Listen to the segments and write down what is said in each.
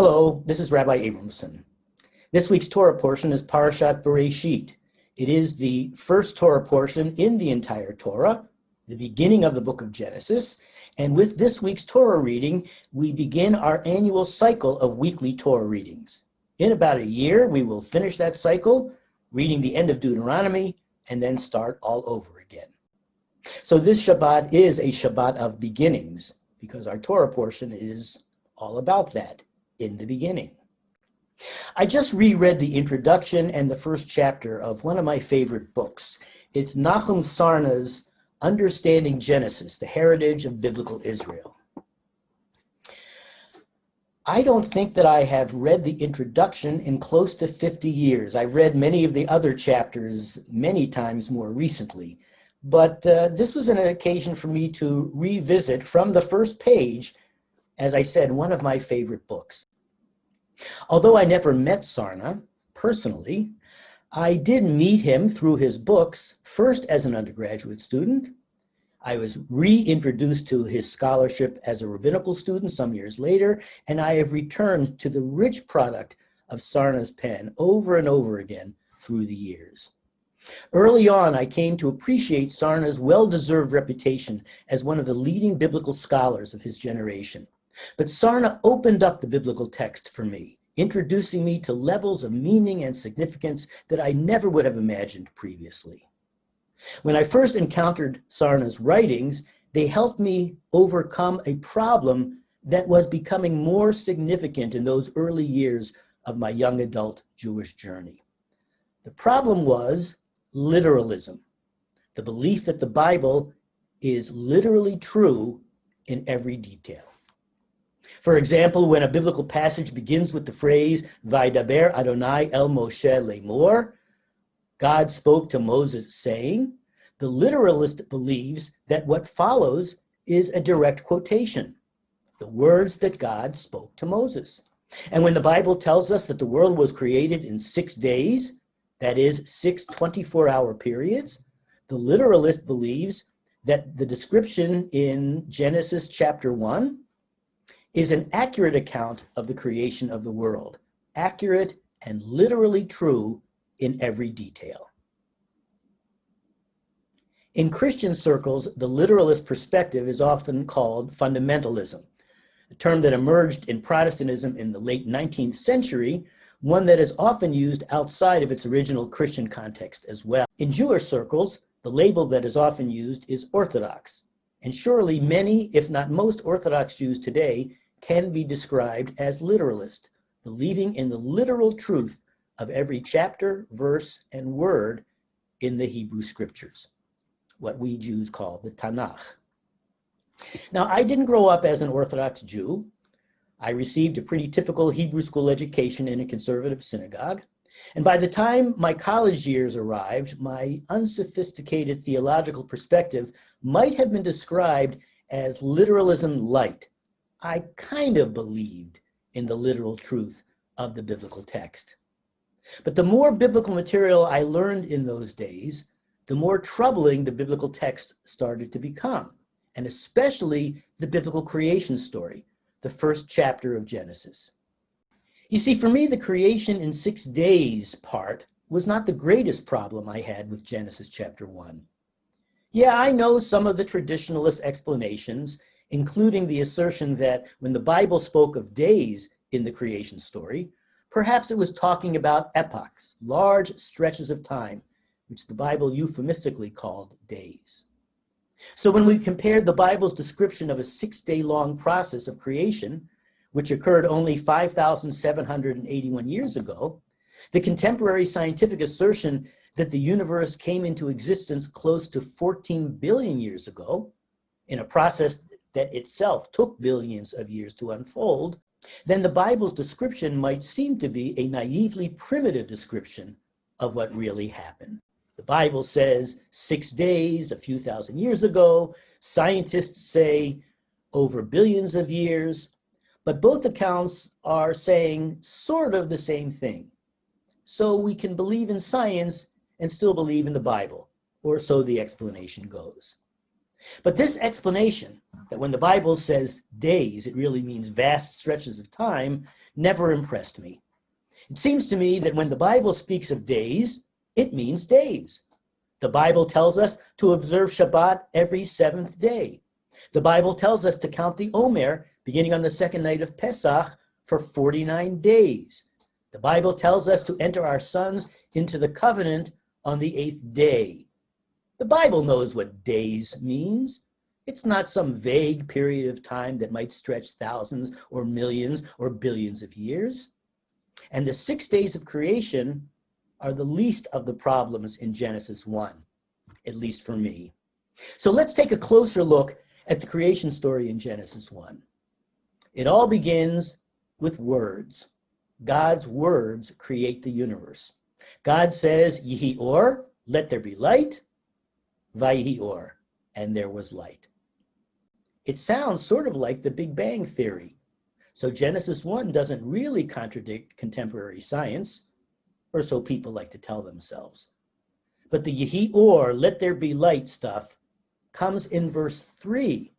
Hello, this is Rabbi Abramson. This week's Torah portion is Parshat Bereshit. It is the first Torah portion in the entire Torah, the beginning of the book of Genesis, and with this week's Torah reading, we begin our annual cycle of weekly Torah readings. In about a year, we will finish that cycle, reading the end of Deuteronomy, and then start all over again. So this Shabbat is a Shabbat of beginnings, because our Torah portion is all about that. In the beginning. I just reread the introduction and the first chapter of one of my favorite books. It's Nahum Sarna's Understanding Genesis, the Heritage of Biblical Israel. I don't think that I have read the introduction in close to 50 years. I've read many of the other chapters many times more recently, but this was an occasion for me to revisit from the first page, as I said, one of my favorite books. Although I never met Sarna personally, I did meet him through his books, first as an undergraduate student. I was reintroduced to his scholarship as a rabbinical student some years later, and I have returned to the rich product of Sarna's pen over and over again through the years. Early on, I came to appreciate Sarna's well-deserved reputation as one of the leading biblical scholars of his generation. But Sarna opened up the biblical text for me, introducing me to levels of meaning and significance that I never would have imagined previously. When I first encountered Sarna's writings, they helped me overcome a problem that was becoming more significant in those early years of my young adult Jewish journey. The problem was literalism, the belief that the Bible is literally true in every detail. For example, when a biblical passage begins with the phrase, Vaydaber Adonai el Moshe lemor, God spoke to Moses saying, the literalist believes that what follows is a direct quotation, the words that God spoke to Moses. And when the Bible tells us that the world was created in 6 days, that is 6 24-hour periods, the literalist believes that the description in Genesis chapter 1 is an accurate account of the creation of the world, accurate and literally true in every detail. In Christian circles, the literalist perspective is often called fundamentalism, a term that emerged in Protestantism in the late 19th century, one that is often used outside of its original Christian context as well. In Jewish circles, the label that is often used is Orthodox. And surely many, if not most Orthodox Jews today can be described as literalist, believing in the literal truth of every chapter, verse, and word in the Hebrew scriptures, what we Jews call the Tanakh. Now, I didn't grow up as an Orthodox Jew. I received a pretty typical Hebrew school education in a conservative synagogue. And by the time my college years arrived, my unsophisticated theological perspective might have been described as literalism light. I kind of believed in the literal truth of the biblical text. But the more biblical material I learned in those days, the more troubling the biblical text started to become, and especially the biblical creation story, the first chapter of Genesis. You see, for me, the creation in 6 days part was not the greatest problem I had with Genesis chapter 1. Yeah, I know some of the traditionalist explanations, including the assertion that when the Bible spoke of days in the creation story, perhaps it was talking about epochs, large stretches of time, which the Bible euphemistically called days. So when we compared the Bible's description of a 6-day-long process of creation, which occurred only 5,781 years ago, the contemporary scientific assertion that the universe came into existence close to 14 billion years ago, in a process that itself took billions of years to unfold, then the Bible's description might seem to be a naively primitive description of what really happened. The Bible says 6 days, a few thousand years ago. Scientists say over billions of years. But both accounts are saying sort of the same thing. So we can believe in science and still believe in the Bible, or so the explanation goes. But this explanation, that when the Bible says days, it really means vast stretches of time, never impressed me. It seems to me that when the Bible speaks of days, it means days. The Bible tells us to observe Shabbat every seventh day. The Bible tells us to count the Omer, beginning on the second night of Pesach, for 49 days. The Bible tells us to enter our sons into the covenant on the 8th day. The Bible knows what days means. It's not some vague period of time that might stretch thousands or millions or billions of years. And the 6 days of creation are the least of the problems in Genesis 1, at least for me. So let's take a closer look at the creation story in Genesis 1. It all begins with words. God's words create the universe. God says, Yehi or, let there be light, Vayihi or, and there was light. It sounds sort of like the Big Bang Theory. So Genesis 1 doesn't really contradict contemporary science, or so people like to tell themselves. But the Yehi or, let there be light stuff comes in verse 3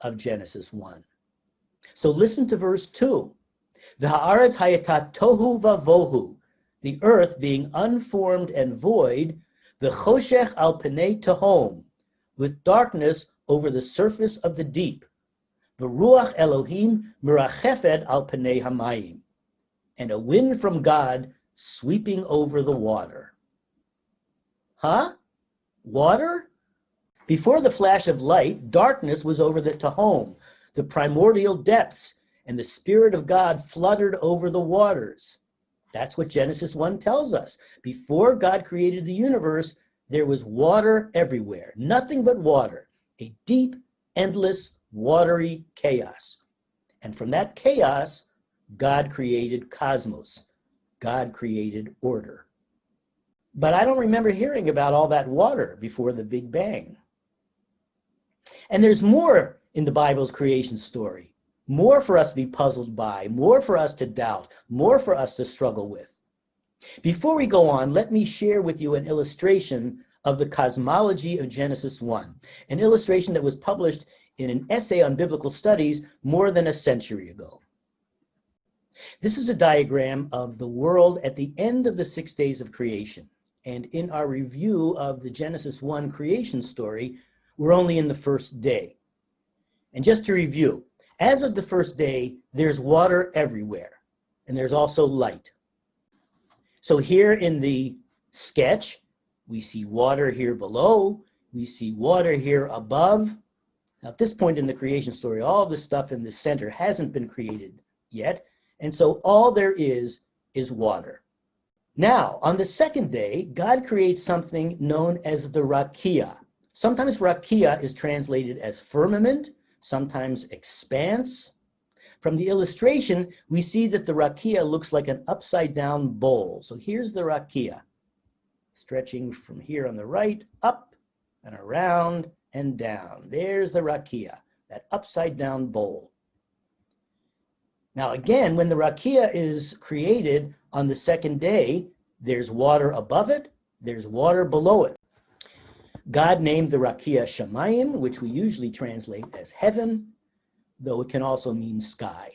of Genesis 1. So listen to verse 2. The haaretz hayata tohu vavohu, the earth being unformed and void, the choshech al penei tehom, with darkness over the surface of the deep, the ruach Elohim mirachefet al penei hamayim, and a wind from God sweeping over the water. Huh? Water? Before the flash of light, darkness was over the tehom, the primordial depths, and the Spirit of God fluttered over the waters. That's what Genesis 1 tells us. Before God created the universe, there was water everywhere, nothing but water, a deep, endless, watery chaos. And from that chaos, God created cosmos. God created order. But I don't remember hearing about all that water before the Big Bang. And there's more in the Bible's creation story. More for us to be puzzled by, more for us to doubt, more for us to struggle with. Before we go on, let me share with you an illustration of the cosmology of Genesis 1, an illustration that was published in an essay on biblical studies more than a century ago. This is a diagram of the world at the end of the 6 days of creation. And in our review of the Genesis 1 creation story, we're only in the first day. And just to review, as of the first day, there's water everywhere, and there's also light. So here in the sketch, we see water here below, we see water here above. Now at this point in the creation story, all the stuff in the center hasn't been created yet, and so all there is water. Now, on the second day, God creates something known as the rakia. Sometimes rakia is translated as firmament, sometimes expanse. From the illustration, we see that the rakia looks like an upside-down bowl. So here's the rakia, stretching from here on the right, up and around and down. There's the rakia, that upside-down bowl. Now again, when the rakia is created on the second day, there's water above it, there's water below it. God named the rakia Shamayim, which we usually translate as heaven, though it can also mean sky.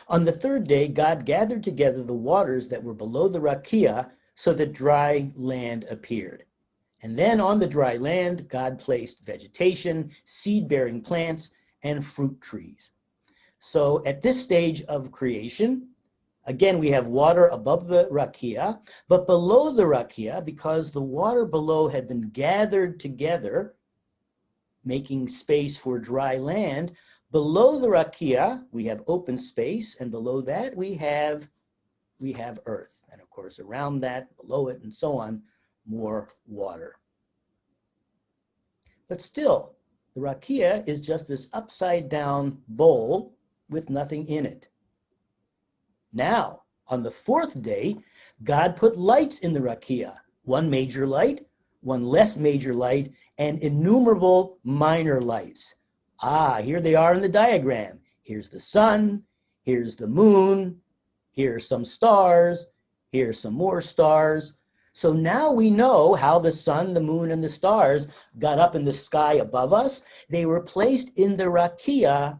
On the third day, God gathered together the waters that were below the rakia so that dry land appeared. And then on the dry land, God placed vegetation, seed-bearing plants, and fruit trees. So at this stage of creation, again, we have water above the rakia, but below the rakia, because the water below had been gathered together, making space for dry land, below the rakia, we have open space, and below that we have earth. And of course, around that, below it, and so on, more water. But still, the rakia is just this upside-down bowl with nothing in it. Now, on the fourth day, God put lights in the rakia, one major light, one less major light, and innumerable minor lights. Here they are in the diagram. Here's the sun, here's the moon, here's some stars, here's some more stars. So now we know how the sun, the moon, and the stars got up in the sky above us. They were placed in the rakia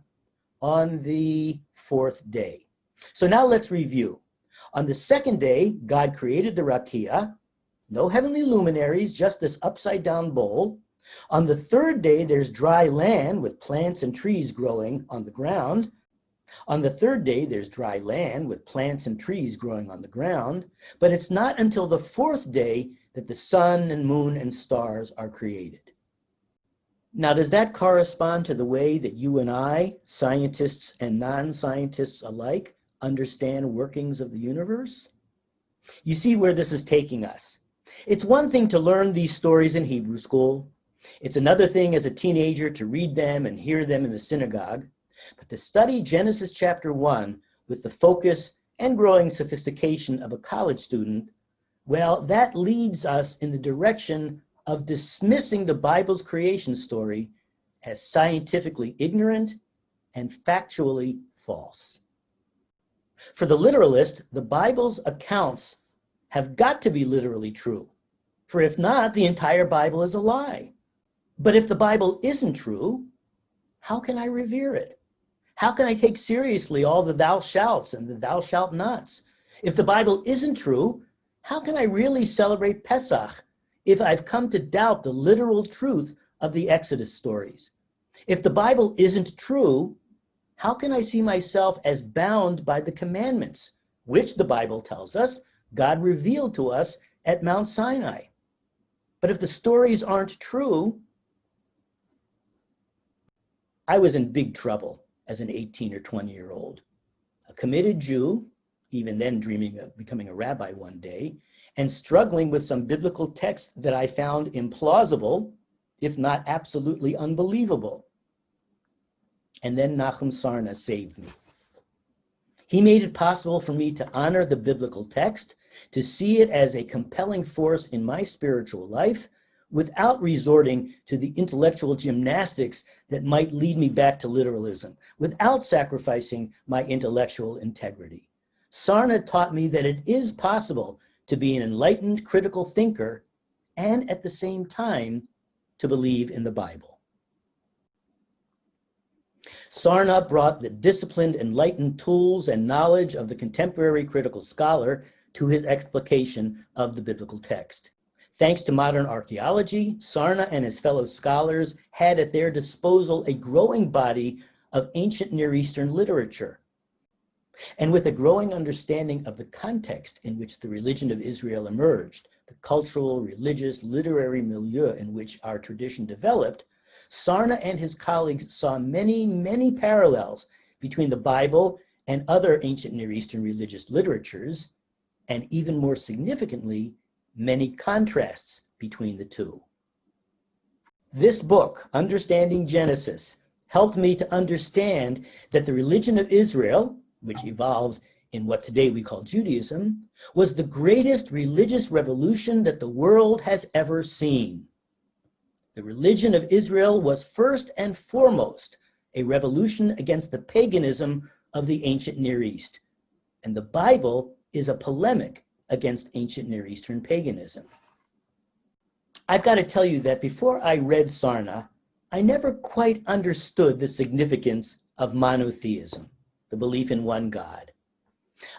on the fourth day. So now let's review. On the second day, God created the rakia, no heavenly luminaries, just this upside down bowl. On the third day, there's dry land with plants and trees growing on the ground. On the third day, there's dry land with plants and trees growing on the ground, but it's not until the fourth day that the sun and moon and stars are created. Now, does that correspond to the way that you and I, scientists and non-scientists alike, understand workings of the universe? You see where this is taking us. It's one thing to learn these stories in Hebrew school. It's another thing as a teenager to read them and hear them in the synagogue. But to study Genesis chapter 1 with the focus and growing sophistication of a college student, well, that leads us in the direction of dismissing the Bible's creation story as scientifically ignorant and factually false. For the literalist, the Bible's accounts have got to be literally true. For if not, the entire Bible is a lie. But if the Bible isn't true, how can I revere it? How can I take seriously all the thou shalts and the thou shalt nots? If the Bible isn't true, how can I really celebrate Pesach if I've come to doubt the literal truth of the Exodus stories? If the Bible isn't true, how can I see myself as bound by the commandments, which the Bible tells us God revealed to us at Mount Sinai? But if the stories aren't true, I was in big trouble as an 18 or 20-year-old, a committed Jew, even then dreaming of becoming a rabbi one day, and struggling with some biblical texts that I found implausible, if not absolutely unbelievable. And then Nachum Sarna saved me. He made it possible for me to honor the biblical text, to see it as a compelling force in my spiritual life, without resorting to the intellectual gymnastics that might lead me back to literalism, without sacrificing my intellectual integrity. Sarna taught me that it is possible to be an enlightened critical thinker and at the same time to believe in the Bible. Sarna brought the disciplined, enlightened tools and knowledge of the contemporary critical scholar to his explication of the biblical text. Thanks to modern archaeology, Sarna and his fellow scholars had at their disposal a growing body of ancient Near Eastern literature. And with a growing understanding of the context in which the religion of Israel emerged, the cultural, religious, literary milieu in which our tradition developed, Sarna and his colleagues saw many, many parallels between the Bible and other ancient Near Eastern religious literatures, and even more significantly, many contrasts between the two. This book, Understanding Genesis, helped me to understand that the religion of Israel, which evolved in what today we call Judaism, was the greatest religious revolution that the world has ever seen. The religion of Israel was first and foremost a revolution against the paganism of the ancient Near East, and the Bible is a polemic against ancient Near Eastern paganism. I've got to tell you that before I read Sarna, I never quite understood the significance of monotheism, the belief in one God.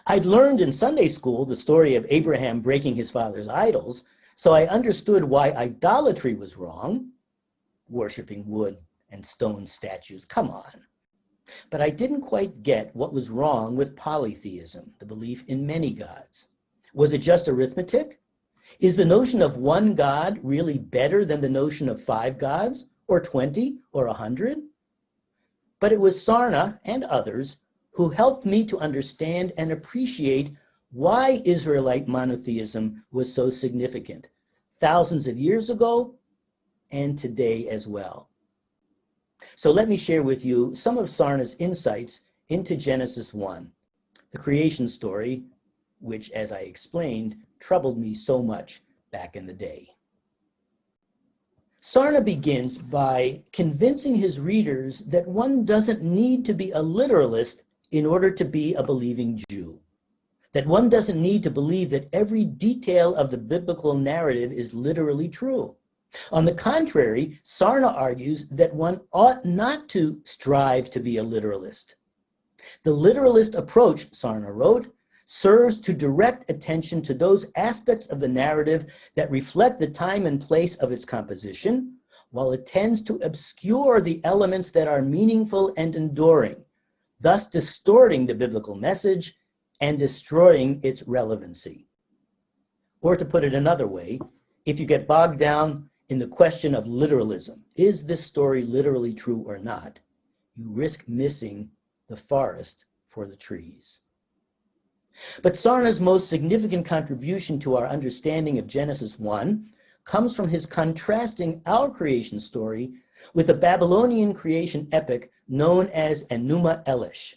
I'd learned in Sunday school the story of Abraham breaking his father's idols, so I understood why idolatry was wrong, worshiping wood and stone statues, come on. But I didn't quite get what was wrong with polytheism, the belief in many gods. Was it just arithmetic? Is the notion of one God really better than the notion of 5 gods, or 20, or 100? But it was Sarna and others who helped me to understand and appreciate why Israelite monotheism was so significant, thousands of years ago and today as well. So let me share with you some of Sarna's insights into Genesis 1, the creation story, which, as I explained, troubled me so much back in the day. Sarna begins by convincing his readers that one doesn't need to be a literalist in order to be a believing Jew. that one doesn't need to believe that every detail of the biblical narrative is literally true. On the contrary, Sarna argues that one ought not to strive to be a literalist. The literalist approach, Sarna wrote, serves to direct attention to those aspects of the narrative that reflect the time and place of its composition, while it tends to obscure the elements that are meaningful and enduring, thus distorting the biblical message and destroying its relevancy. Or to put it another way, if you get bogged down in the question of literalism, is this story literally true or not, you risk missing the forest for the trees. But Sarna's most significant contribution to our understanding of Genesis 1 comes from his contrasting our creation story with a Babylonian creation epic known as Enuma Elish.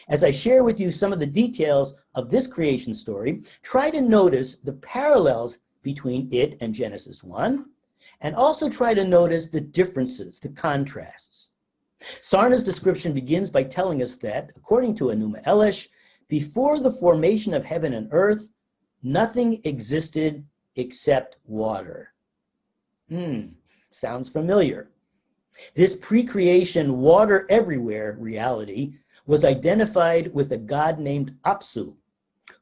As I share with you some of the details of this creation story, try to notice the parallels between it and Genesis 1, and also try to notice the differences, the contrasts. Sarna's description begins by telling us that, according to Enuma Elish, before the formation of heaven and earth, nothing existed except water. Sounds familiar. This pre-creation water everywhere reality was identified with a god named Apsu,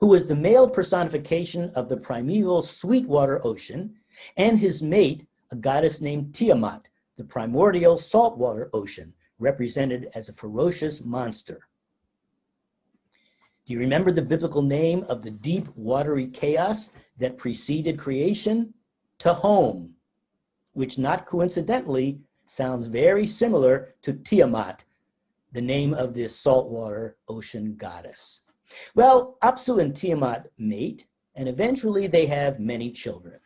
who was the male personification of the primeval sweetwater ocean, and his mate, a goddess named Tiamat, the primordial saltwater ocean, represented as a ferocious monster. Do you remember the biblical name of the deep, watery chaos that preceded creation? Tehom, which not coincidentally sounds very similar to Tiamat, the name of this saltwater ocean goddess. Well, Apsu and Tiamat mate, and eventually they have many children.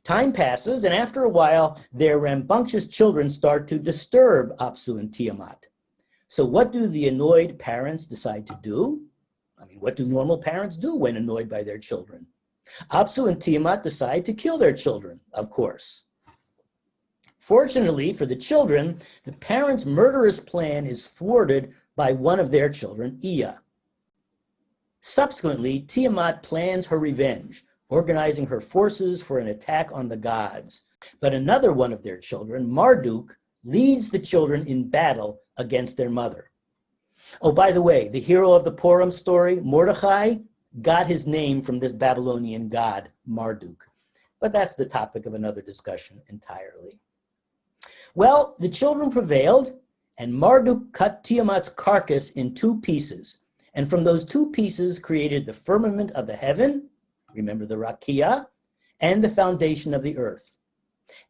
Time passes, and after a while, their rambunctious children start to disturb Apsu and Tiamat. So what do the annoyed parents decide to do? What do normal parents do when annoyed by their children? Apsu and Tiamat decide to kill their children, of course. Fortunately for the children, the parents' murderous plan is thwarted by one of their children, Ea. Subsequently, Tiamat plans her revenge, organizing her forces for an attack on the gods. But another one of their children, Marduk, leads the children in battle against their mother. Oh, by the way, the hero of the Purim story, Mordechai, got his name from this Babylonian god, Marduk. But that's the topic of another discussion entirely. Well, the children prevailed, and Marduk cut Tiamat's carcass in 2 pieces, and from those 2 pieces created the firmament of the heaven, remember the Rakia, and the foundation of the earth.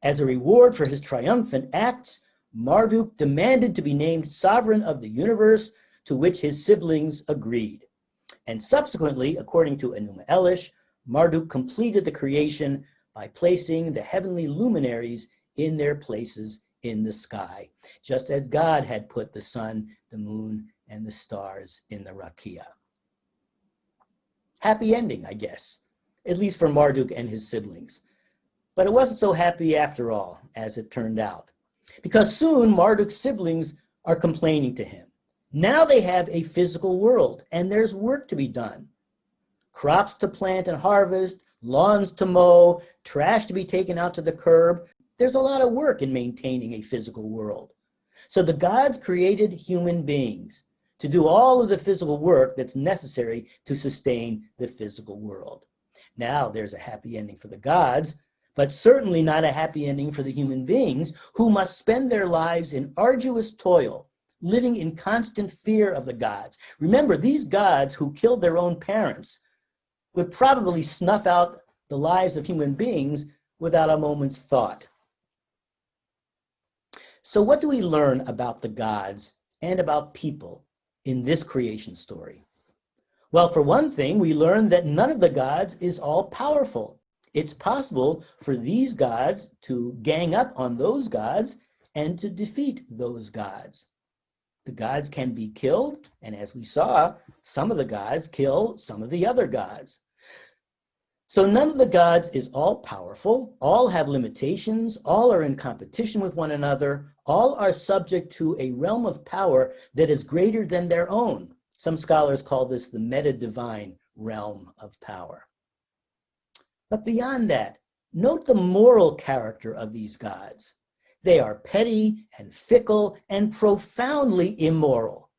As a reward for his triumphant acts, Marduk demanded to be named sovereign of the universe, to which his siblings agreed. And subsequently, according to Enuma Elish, Marduk completed the creation by placing the heavenly luminaries in their places in the sky, just as God had put the sun, the moon, and the stars in the Rakia. Happy ending, I guess, at least for Marduk and his siblings. But it wasn't so happy after all, as it turned out, because soon Marduk's siblings are complaining to him. Now they have a physical world, and there's work to be done. Crops to plant and harvest, lawns to mow, trash to be taken out to the curb. There's a lot of work in maintaining a physical world. So the gods created human beings to do all of the physical work that's necessary to sustain the physical world. Now there's a happy ending for the gods, but certainly not a happy ending for the human beings who must spend their lives in arduous toil, living in constant fear of the gods. Remember, these gods who killed their own parents would probably snuff out the lives of human beings without a moment's thought. So what do we learn about the gods and about people in this creation story? Well, for one thing, we learn that none of the gods is all-powerful. It's possible for these gods to gang up on those gods and to defeat those gods. The gods can be killed, and as we saw, some of the gods kill some of the other gods. So none of the gods is all-powerful, all have limitations, all are in competition with one another, all are subject to a realm of power that is greater than their own. Some scholars call this the meta-divine realm of power. But beyond that, note the moral character of these gods. They are petty and fickle and profoundly immoral.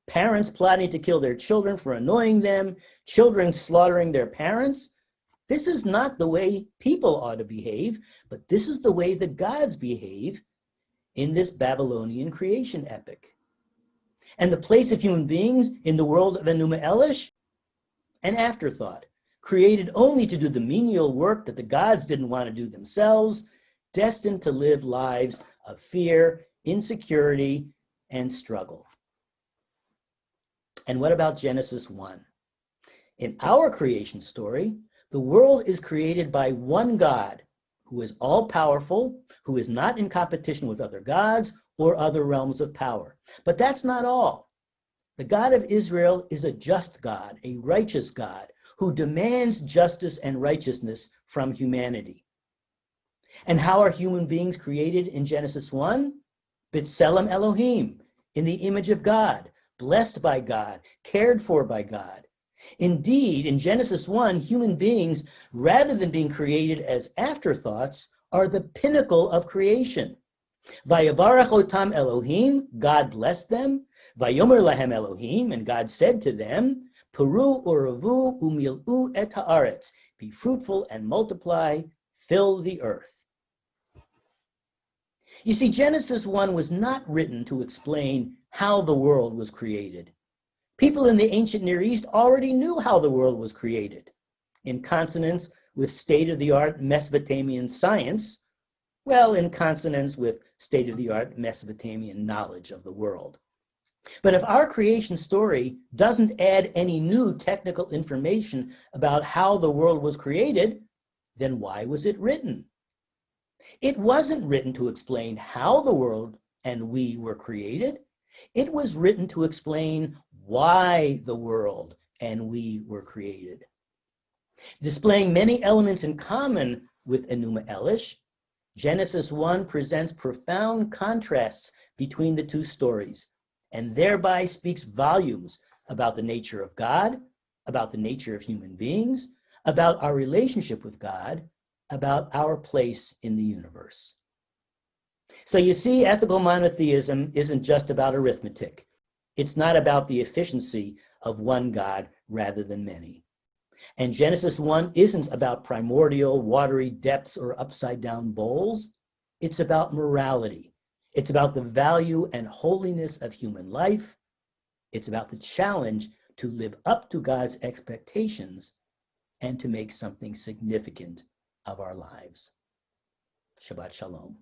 Parents plotting to kill their children for annoying them, children slaughtering their parents. This is not the way people ought to behave, but this is the way the gods behave in this Babylonian creation epic. And the place of human beings in the world of Enuma Elish? An afterthought, created only to do the menial work that the gods didn't want to do themselves, destined to live lives of fear, insecurity, and struggle. And what about Genesis 1? In our creation story, the world is created by one God who is all-powerful, who is not in competition with other gods or other realms of power. But that's not all. The God of Israel is a just God, a righteous God, who demands justice and righteousness from humanity. And how are human beings created in Genesis 1? B'Tselem Elohim, in the image of God, blessed by God, cared for by God. Indeed, in Genesis 1, human beings, rather than being created as afterthoughts, are the pinnacle of creation. Vayavarach otam Elohim, God blessed them. Vayomer lahem Elohim, and God said to them, Peru uravu umil'u et haaretz, be fruitful and multiply, fill the earth. You see, Genesis 1 was not written to explain how the world was created. People in the ancient Near East already knew how the world was created. In consonance with state-of-the-art Mesopotamian science, well, in consonance with state-of-the-art Mesopotamian knowledge of the world. But if our creation story doesn't add any new technical information about how the world was created, then why was it written? It wasn't written to explain how the world and we were created. It was written to explain why the world and we were created. Displaying many elements in common with Enuma Elish, Genesis 1 presents profound contrasts between the two stories, and thereby speaks volumes about the nature of God, about the nature of human beings, about our relationship with God, about our place in the universe. So you see, ethical monotheism isn't just about arithmetic. It's not about the efficiency of one God rather than many. And Genesis 1 isn't about primordial, watery depths or upside-down bowls. It's about morality. It's about the value and holiness of human life. It's about the challenge to live up to God's expectations and to make something significant of our lives. Shabbat Shalom.